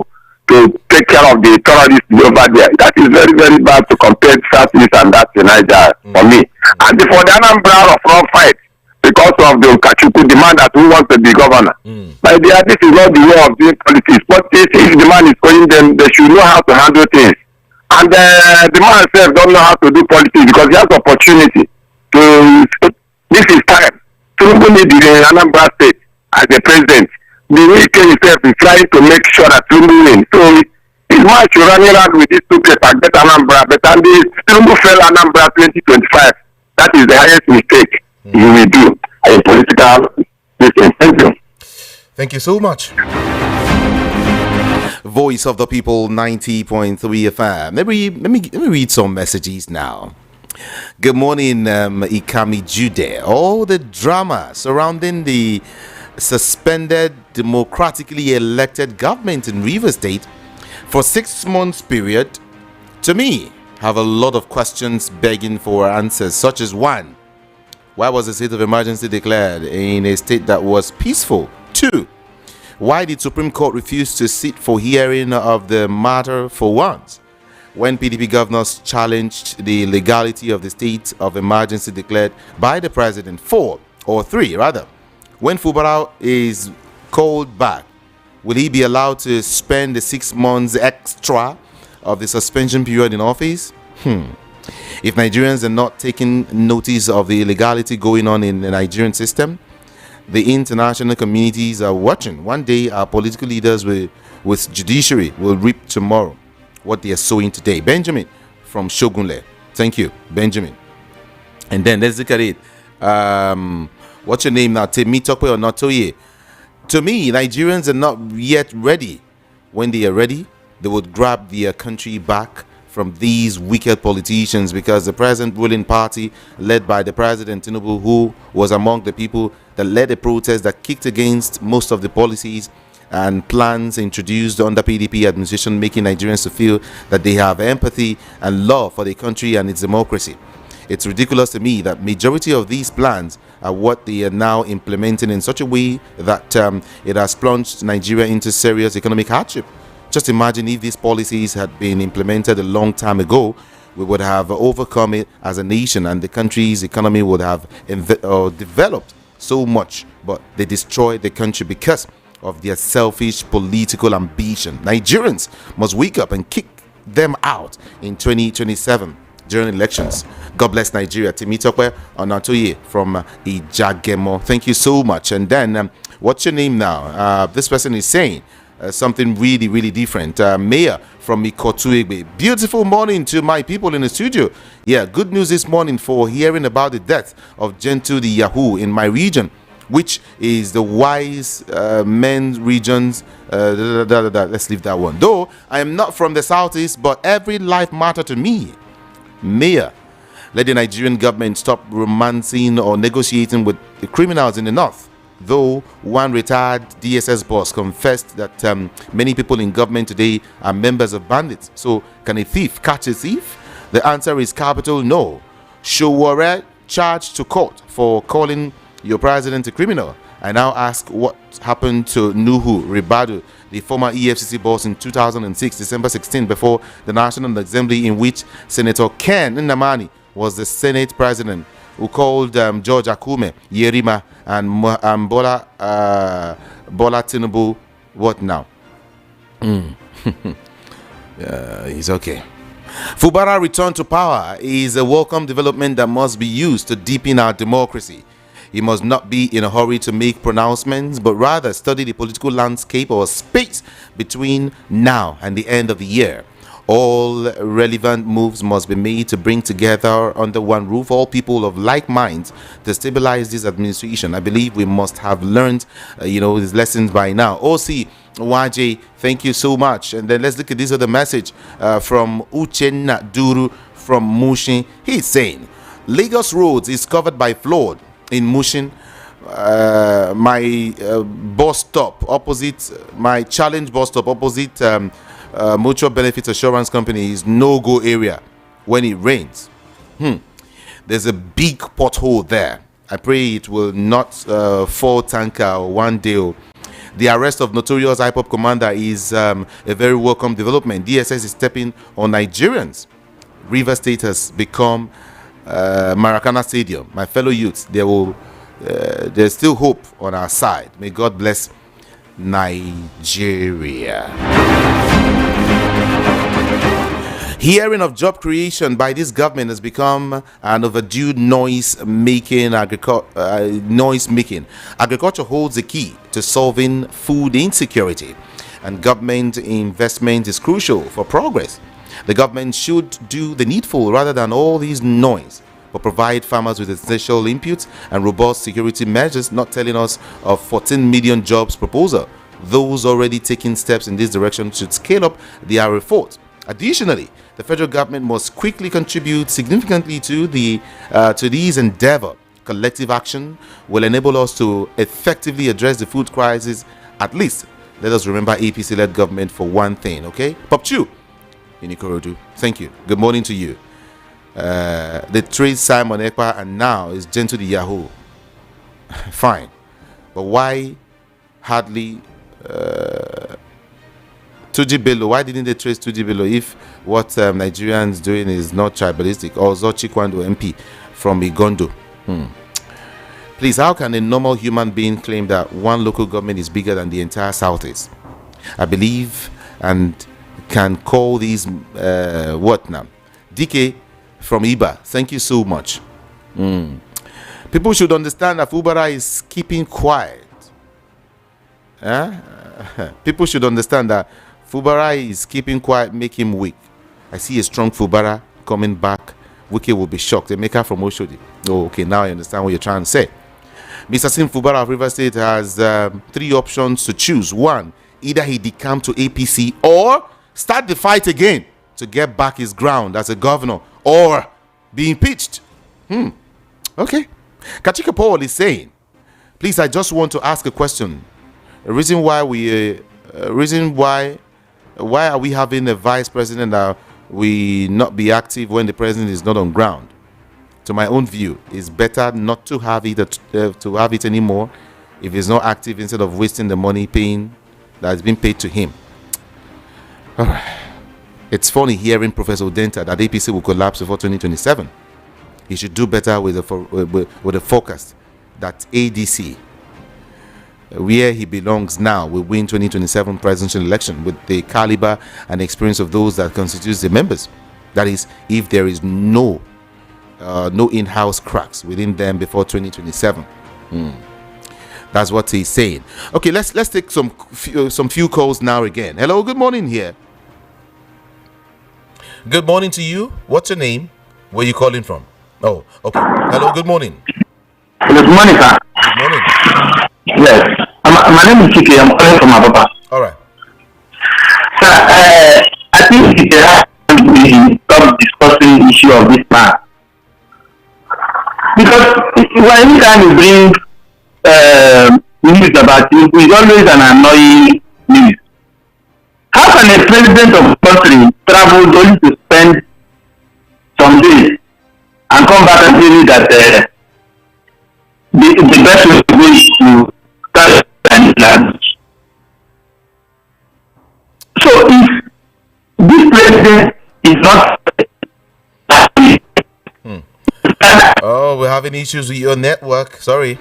take care of the terrorists over there. That is very, very bad to compare Southeast and that's the Niger for me. And for the Anambra of all fight, because of the Kachuku demand that who wants to be governor. But this is not the way of doing politics. But if the man is calling them, they should know how to handle things. And the man himself don't know how to do politics because he has opportunity to. This is time. Tinubu need the Anambra State as the president. The week himself is trying to make sure that Tinubu wins. So his man should run around with these two papers, get Anambra. But Tinubu fell Anambra 2025. That is the highest mistake you will do a political system. Thank you. Thank you so much. Voice of the People 90.3 FM. Let me read some messages now. Good morning, Ikami Jude. All the drama surrounding the suspended democratically elected government in Rivers State for 6 months period, to me, have a lot of questions begging for answers, such as 1. Why was the state of emergency declared in a state that was peaceful? 2. Why did Supreme Court refuse to sit for hearing of the matter for once, when PDP governors challenged the legality of the state of emergency declared by the president? 4 or 3 rather, when Fubara is called back, will he be allowed to spend the 6 months extra of the suspension period in office? If Nigerians are not taking notice of the illegality going on in the Nigerian system, the international communities are watching. One day, our political leaders with judiciary will reap tomorrow what they are sowing today. Benjamin from Shogunle. Thank you, Benjamin. And then let's look at it. What's your name now? Temi Tokwe or Notoye? To me, Nigerians are not yet ready when they are ready, they would grab their country back from these wicked politicians, because the present ruling party, led by the President Tinubu, who was among the people that led a protest that kicked against most of the policies and plans introduced under PDP administration, making Nigerians to feel that they have empathy and love for the country and its democracy. It's ridiculous to me that majority of these plans are what they are now implementing in such a way that it has plunged Nigeria into serious economic hardship. Just imagine if these policies had been implemented a long time ago, we would have overcome it as a nation and the country's economy would have developed so much. But they destroyed the country because of their selfish political ambition. Nigerians must wake up and kick them out in 2027 during elections. God bless Nigeria. Timitokwe Onatoye from Ijagemo. Thank you so much. And then, what's your name now? This person is saying something really, really different. Mayor from Ikotuegbe. Beautiful morning to my people in the studio. Yeah, good news this morning for hearing about the death of Gentle the Yahoo in my region, which is the wise men regions. Let's leave that one. Though I am not from the southeast, but every life matter to me. Mayor, let the Nigerian government stop romancing or negotiating with the criminals in the north. Though one retired DSS boss confessed that many people in government today are members of bandits. So can a thief catch a thief? The answer is capital no. Showore charged to court for calling your president a criminal. I now ask what happened to Nuhu Ribadu, the former EFCC boss in 2006, December 16, before the National Assembly, in which Senator Ken Nnamani was the Senate president, who called George Akume, Yerima, and Bola Tinubu, what now? He's okay. Fubara return to power is a welcome development that must be used to deepen our democracy. He must not be in a hurry to make pronouncements, but rather study the political landscape or space between now and the end of the year. All relevant moves must be made to bring together under one roof all people of like minds to stabilize this administration. I believe we must have learned, these lessons by now. OC YJ, thank you so much. And then let's look at this other message from Uchenna Duru from Mushin. He's saying, Lagos roads is covered by flood in Mushin. My bus stop opposite, my challenge bus stop opposite Mutual Benefit Assurance Company is no-go area when it rains. There's a big pothole there. I pray it will not fall tanker one day. The arrest of notorious IPOP commander is a very welcome development. DSS is stepping on Nigerians. River State has become Maracana Stadium. My fellow youths, there's still hope on our side. May God bless Nigeria. Hearing of job creation by this government has become an overdue noise making. Agriculture holds the key to solving food insecurity, and government investment is crucial for progress. The government should do the needful rather than all these noise, but provide farmers with essential inputs and robust security measures, not telling us of 14 million jobs proposal. Those already taking steps in this direction should scale up their effort. Additionally, the federal government must quickly contribute significantly to these endeavor. Collective action will enable us to effectively address the food crisis. At least, let us remember APC-led government for one thing, okay? Popchu in Ikorodu, thank you. Good morning to you. They trade Simon Ekpa and now is Gentle the Yahoo. Fine. But why hardly Tuji Bello? Why didn't they trace Tuji Bello if what Nigerians doing is not tribalistic? Or Zochi Kwando MP from Igondo. Please, how can a normal human being claim that one local government is bigger than the entire Southeast? I believe and can call these what now? DK from Iba, thank you so much. People should understand that Fubara is keeping quiet. People should understand that Fubara is keeping quiet, make him weak. I see a strong Fubara coming back. Wiki will be shocked. The maker from Oshodi. Oh, okay, now I understand what you're trying to say. Mr. Sim Fubara of River State has 3 options to choose. 1, either he decamp to APC or start the fight again to get back his ground as a governor or be impeached. Okay. Kachika Paul is saying, please, I just want to ask a question. A reason why why are we having a vice president that we not be active when the president is not on ground? To my own view, it's better not to have it anymore if he's not active, instead of wasting the money paying that's been paid to him. All right. It's funny hearing Professor Denta that APC will collapse before 2027. He should do better with the forecast that ADC, where he belongs now, will win 2027 presidential election with the caliber and experience of those that constitutes the members. That is, if there is no in-house cracks within them before 2027. That's what he's saying. Okay, let's take some few calls now again. Hello, good morning here. Good morning to you. What's your name? Where are you calling from? Oh, okay. Hello, good morning. Good morning, sir. Good morning. Yes. My name is Chike. I'm calling from Ababa. All right. Sir, I think we stop discussing the issue of this man. Because anytime you bring news about you, it's always an annoying news. How can a president of a country travel only to spend some days and come back and tell you that the best way to start and land? So if this president is not Oh, we're having issues with your network. Sorry.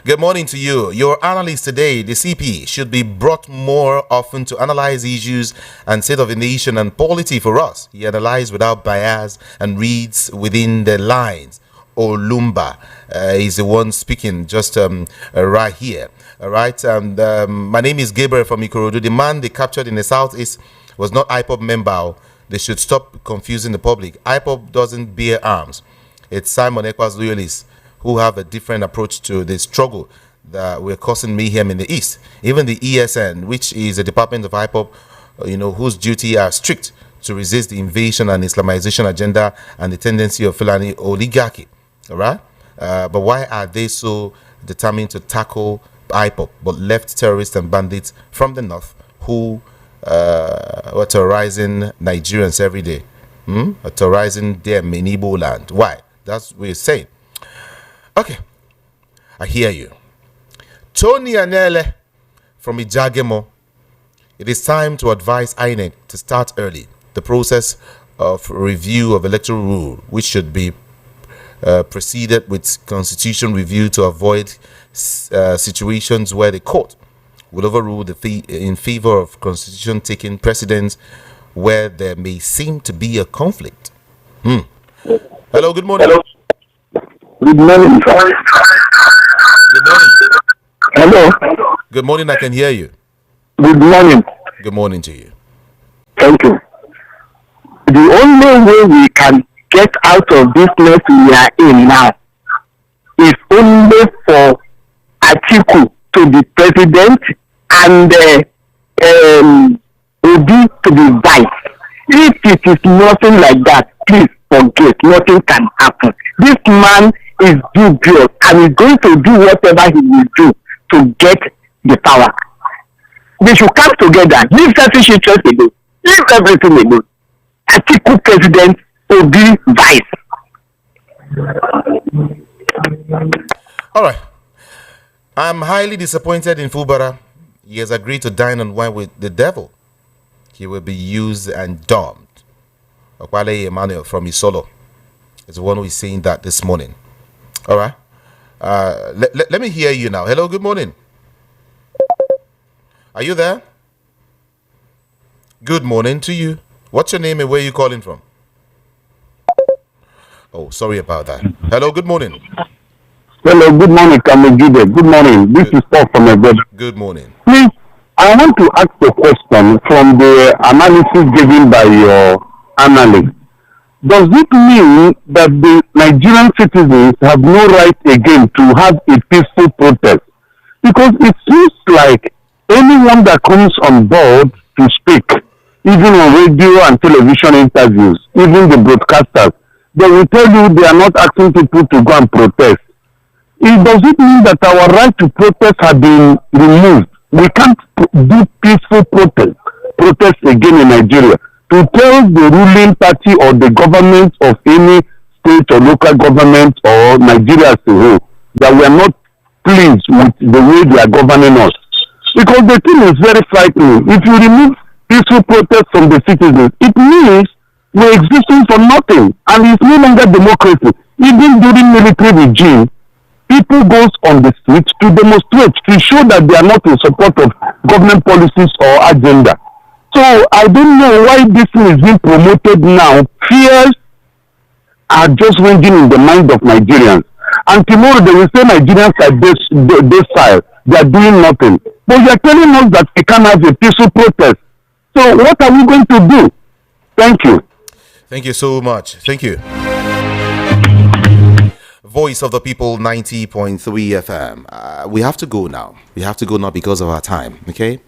Good morning to you. Your analyst today, the CP, should be brought more often to analyze issues and state of the nation and polity for us. He analyzes without bias and reads within the lines. Olumba is the one speaking just right here. All right. My name is Gabriel from Ikorodu. The man they captured in the southeast was not IPOB member. They should stop confusing the public. IPOB doesn't bear arms. It's Simon Ekwa's loyalists who have a different approach to the struggle that we're causing mayhem in the East. Even the ESN, which is a department of IPOB, whose duty are strict to resist the invasion and Islamization agenda and the tendency of Fulani oligarchy. All right? But why are they so determined to tackle IPOB, but left terrorists and bandits from the north who were terrorizing Nigerians every day, terrorizing their Menibo land? Why? That's what we're saying. Okay, I hear you. Tony Anele from Ijagemo. It is time to advise INEC to start early the process of review of electoral rule, which should be preceded with constitution review to avoid situations where the court will overrule in favor of constitution taking precedence where there may seem to be a conflict. Hello, good morning. Hello. Good morning, sir. Good morning. Hello. Good morning, I can hear you. Good morning. Good morning to you. Thank you. The only way we can get out of this mess we are in now is only for Atiku to be president and Obi to be vice. If it is nothing like that, please forget. Nothing can happen. This man is dubious and he's going to do whatever he will do to get the power. They should come together, leave selfish interest alone, leave everything alone. Atiku president, Obi vice. All right. I'm highly disappointed in Fubara. He has agreed to dine and wine with the devil. He will be used and domed. Okwale Emmanuel from Isolo is the one who is saying that this morning. All right. Let me hear you now. Hello, good morning. Are you there? Good morning to you. What's your name and where are you calling from? Oh, sorry about that. Hello, good morning. Hello, good morning, Kamegide. Good morning. This is Paul from Egede. Good morning. Please, I want to ask a question from the analysis given by your analyst. Does it mean that the Nigerian citizens have no right again to have a peaceful protest? Because Because it seems like anyone that comes on board to speak, even on radio and television interviews, even the broadcasters, they will tell you they are not asking people to go and protest. Does it mean that our right to protest have been removed? We can't do peaceful protest again in Nigeria. To tell the ruling party or the government of any state or local government or Nigeria as a whole that we are not pleased with the way they are governing us. Because the thing is very frightening. If you remove peaceful protest from the citizens, it means we're existing for nothing. And it's no longer democracy. Even during military regime, people goes on the streets to demonstrate, to show that they are not in support of government policies or agenda. So I don't know why this thing is being promoted now. Fears are just ranging in the mind of Nigerians. And tomorrow they will say Nigerians are docile. They are doing nothing. But you are telling us that we can't have a peaceful protest. So what are we going to do? Thank you. Thank you so much. Thank you. Voice of the People 90.3 FM. We have to go now. We have to go now because of our time. Okay?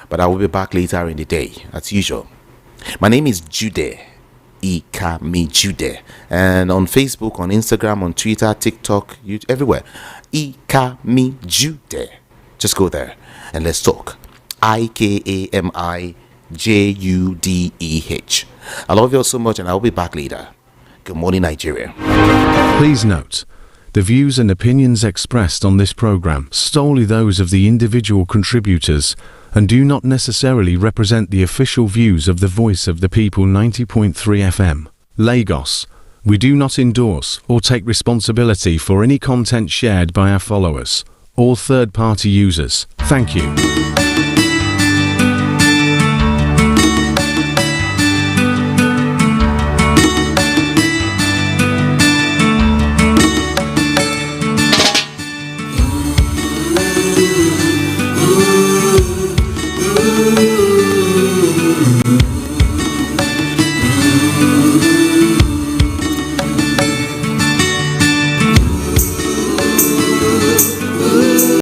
But I will be back later in the day, as usual. My name is Jude. Ikami Jude. And on Facebook, on Instagram, on Twitter, TikTok, YouTube, everywhere. Ikami Jude. Just go there and let's talk. IKAMIJUDEH. I love you all so much and I'll be back later. Good morning, Nigeria. Please note, the views and opinions expressed on this program solely those of the individual contributors and do not necessarily represent the official views of the Voice of the People 90.3 FM, Lagos. We do not endorse or take responsibility for any content shared by our followers or third-party users. Thank you.